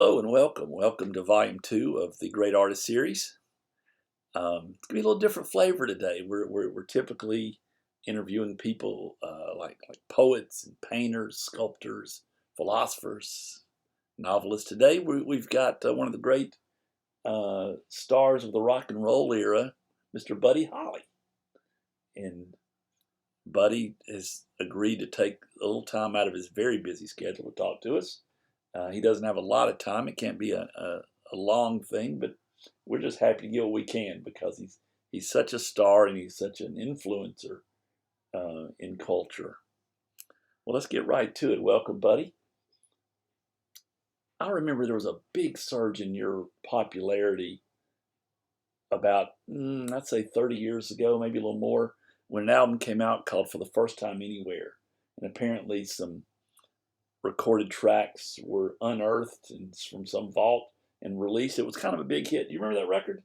Hello and welcome. Welcome to Volume 2 of the Great Artist Series. It's going to be a little different flavor today. We're typically interviewing people like poets and painters, sculptors, philosophers, novelists. Today we've got one of the great stars of the rock and roll era, Mr. Buddy Holly. And Buddy has agreed to take a little time out of his very busy schedule to talk to us. He doesn't have a lot of time. It can't be a long thing, but we're just happy to get what we can because he's such a star and he's such an influencer in culture. Well, let's get right to it. Welcome, Buddy. I remember there was a big surge in your popularity about, I'd say 30 years ago, maybe a little more, when an album came out called For the First Time Anywhere. And apparently some recorded tracks were unearthed and from some vault and released. It was kind of a big hit. Do you remember that record?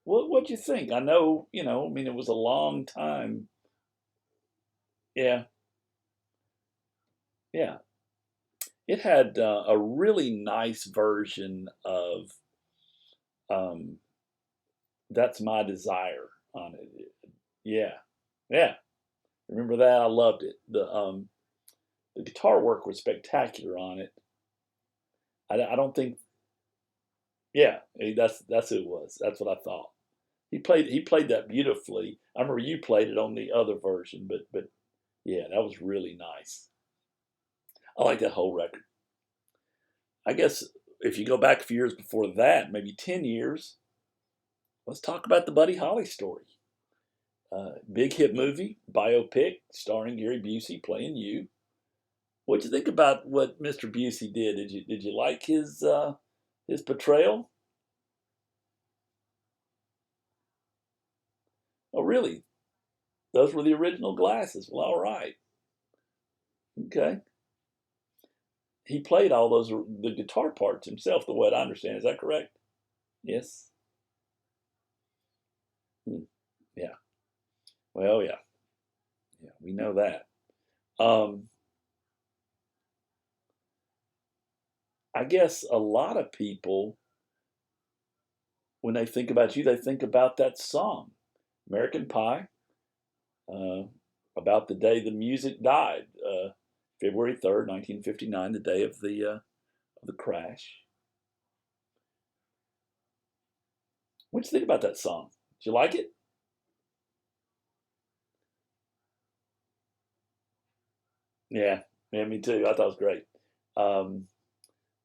What'd you think? I know, I mean, it was a long time. Yeah, yeah. It had a really nice version of um, "That's My Desire" on it. Yeah, yeah. Remember that? I loved it. The guitar work was spectacular on it. I don't think. Yeah, that's who it was. That's what I thought. He played that beautifully. I remember you played it on the other version, but yeah, that was really nice. I like that whole record. I guess if you go back a few years before that, maybe 10 years, let's talk about the Buddy Holly story. Big hit movie, biopic, starring Gary Busey playing you. What'd you think about what Mr. Busey did? Did you like his portrayal? Oh, really? Those were the original glasses. Well, all right. Okay. He played all those the guitar parts himself, the way I understand. Is that correct? Yes. Hmm. Yeah. Well, yeah. Yeah. We know that. Um, I guess a lot of people, when they think about you, they think about that song, American Pie, uh, about the day the music died, February 3rd, 1959, the day of the crash. What do you think about that song? Did you like it? Yeah, yeah, me too. I thought it was great. Um,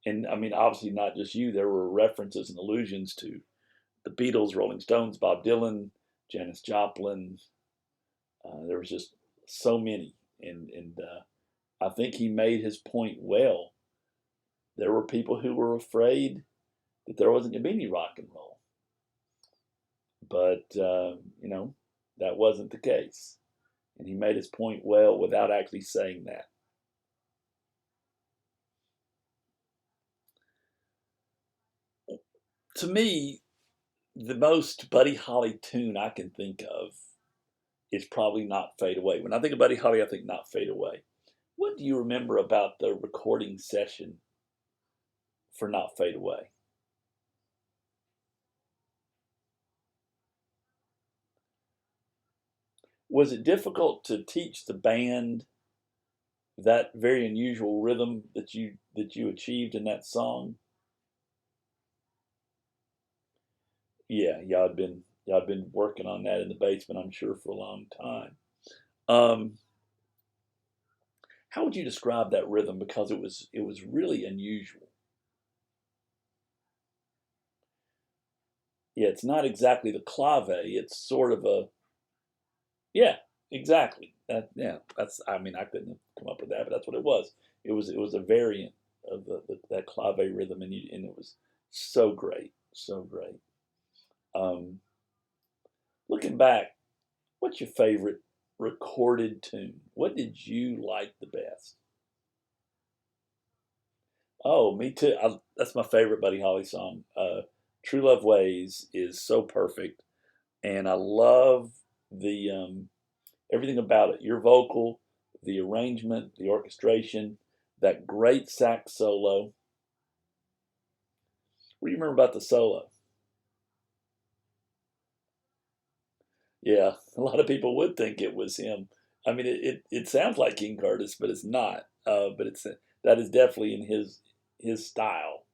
and I mean, obviously, not just you. There were references and allusions to the Beatles, Rolling Stones, Bob Dylan, Janis Joplin. There was just so many, and I think he made his point well. There were people who were afraid that there wasn't going to be any rock and roll, but that wasn't the case, and he made his point well without actually saying that. To me, the most Buddy Holly tune I can think of is probably "Not Fade Away." When I think of Buddy Holly, I think "Not Fade Away." What do you remember about the recording session for "Not Fade Away"? Was it difficult to teach the band that very unusual rhythm that you achieved in that song? Yeah, y'all had been working on that in the basement, I'm sure, for a long time. Um, how would you describe that rhythm? Because it was really unusual. Yeah, it's not exactly the clave. It's sort of a yeah, exactly. Yeah, that's. I mean, I couldn't have come up with that, but that's what it was. It was a variant of that clave rhythm, and it was so great, so great. Um, looking back, what's your favorite recorded tune? What did you like the best? Oh, me too. That's my favorite Buddy Holly song. "True Love Ways" is so perfect, and I love the everything about it. Your vocal, the arrangement, the orchestration, that great sax solo. What do you remember about the solo? Yeah, a lot of people would think it was him. I mean, it sounds like King Curtis, but it's not. But it's that is definitely in his style.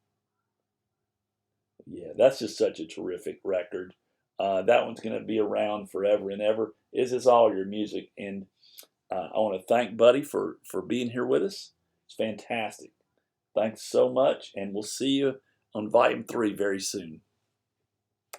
Yeah, that's just such a terrific record. That one's going to be around forever and ever. This is all your music, and I want to thank Buddy for being here with us. It's fantastic. Thanks so much, and we'll see you on Volume 3 very soon.